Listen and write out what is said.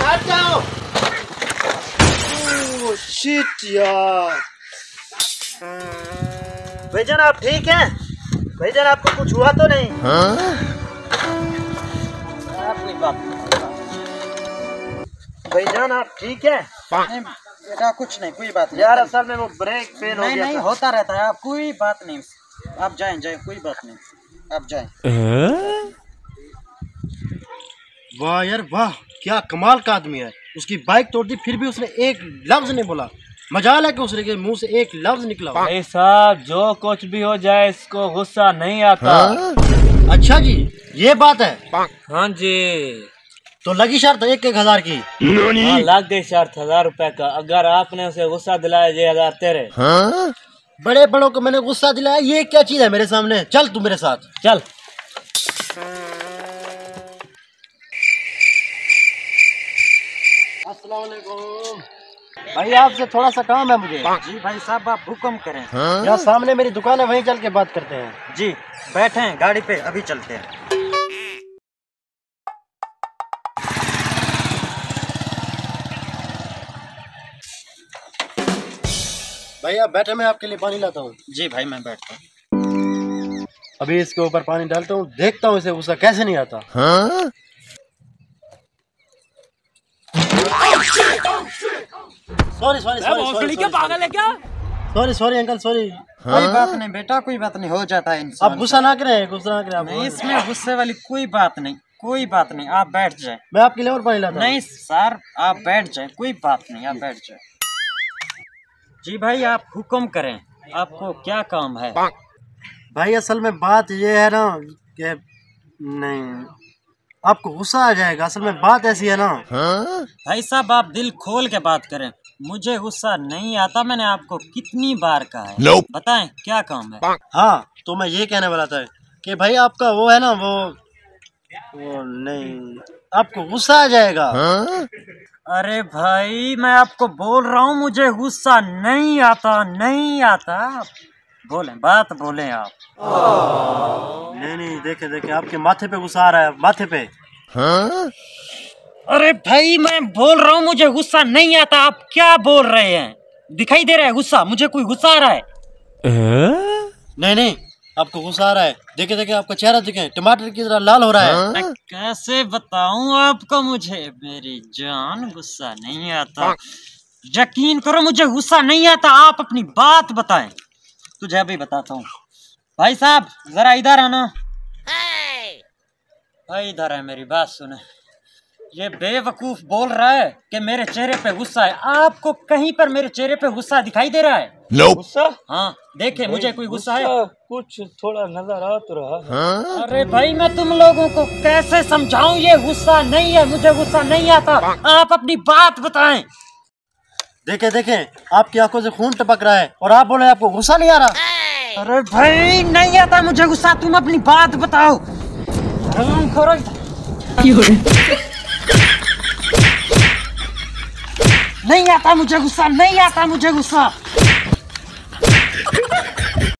हट जाओ। शिट यार। भाईजान आप ठीक हैं? भाईजान आपको कुछ हुआ तो नहीं? अपनी बात भाईजान आप ठीक है? नहीं बेटा, कुछ नहीं, कोई बात नहीं यार असल में वो ब्रेक फेल हो गया नहीं था। होता रहता है। आप कोई बात नहीं, आप जाएं, कोई बात नहीं, आप जाएं। वाह यार वाह, क्या कमाल का आदमी है। उसकी बाइक तोड़ दी फिर भी उसने एक लफ्ज नहीं बोला। मजाल है कि उसने के मुंह से एक लफ्ज निकला। भाई साहब जो कुछ भी हो जाए इसको गुस्सा नहीं आता। अच्छा जी, ये बात है। हाँ जी। तो लगी शर्त 1,000 की। हाँ, लग गई शर्त 1000 रुपए का। अगर आपने उसे गुस्सा दिलाया ये 1000 तेरे। बड़े बड़ों को मैंने गुस्सा दिलाया, ये क्या चीज है मेरे सामने? चल तू मेरे साथ चल। अस्सलाम वालेकुम। भाई आपसे थोड़ा सा काम है मुझे। जी भाई साहब, आप हुक्म करें। यहाँ सामने मेरी दुकान है, वहीं चल के बात करते हैं। जी बैठे हैं गाड़ी पे, अभी चलते हैं। भाई आप बैठे, मैं आपके लिए पानी लाता हूँ। जी भाई मैं बैठता हूँ। अभी इसके ऊपर पानी डालता हूँ, देखता हूँ इसे गुस्सा कैसे नहीं आता। सॉरी सॉरी पागल है क्या? Sorry sorry uncle sorry. कोई बात नहीं बेटा, कोई बात नहीं, हो जाता है इंसान। आप गुस्सा ना करें, गुस्सा ना करें आप। नहीं, इसमें गुस्से वाली कोई बात नहीं, कोई बात नहीं, आप बैठ जाए। मैं आपके लिए और पानी लाता हूँ। नहीं सर, आप बैठ जाए, कोई बात नहीं, आप बैठ जाए। जी भाई आप हुक्म करें, आपको क्या काम है? भाई असल में बात ये है ना कि नहीं, आपको गुस्सा आ जाएगा। असल में बात ऐसी है ना। भाई साहब आप दिल खोल के बात करें, मुझे गुस्सा नहीं आता, मैंने आपको कितनी बार कहा है। बताएं क्या काम है? हाँ तो मैं ये कहने वाला था कि भाई आपका वो है ना, वो नहीं, आपको गुस्सा आ जाएगा। अरे भाई मैं आपको बोल रहा हूँ मुझे गुस्सा नहीं आता, नहीं आता। बोलें, बात बोलें आप। नहीं नहीं, देखे देखे आपके माथे पे गुस्सा आ रहा है, माथे पे। अरे भाई मैं बोल रहा हूँ मुझे गुस्सा नहीं आता, आप क्या बोल रहे हैं? दिखाई दे रहा है गुस्सा, मुझे कोई गुस्सा आ रहा है? नहीं नहीं, आपको गुस्सा आ रहा है। देखे देखे आपका चेहरा देखे, टमाटर की तरह लाल हो रहा है। मैं कैसे बताऊं आपको, मुझे मेरी जान गुस्सा नहीं आता। यकीन करो मुझे गुस्सा नहीं आता। आप अपनी बात बताएं। तुझे अभी बताता हूँ। भाई साहब जरा इधर आना। भाई इधर है, मेरी बात सुने। ये बेवकूफ बोल रहा है कि मेरे चेहरे पे गुस्सा है। आपको कहीं पर मेरे चेहरे पे गुस्सा दिखाई दे रहा है? गुस्सा? हाँ देखे, मुझे कोई गुस्सा है? कुछ थोड़ा नजर आ तो रहा। अरे भाई मैं तुम लोगों को कैसे समझाऊं, ये गुस्सा नहीं है, मुझे गुस्सा नहीं आता। आप अपनी बात बताएं। देखे देखे आपकी आंखों से खून टपक रहा है और आप बोले आपको गुस्सा नहीं आ रहा। अरे भाई नहीं आता मुझे गुस्सा, तुम अपनी बात बताओ। नहीं आता मुझे गुस्सा, नहीं आता मुझे गुस्सा।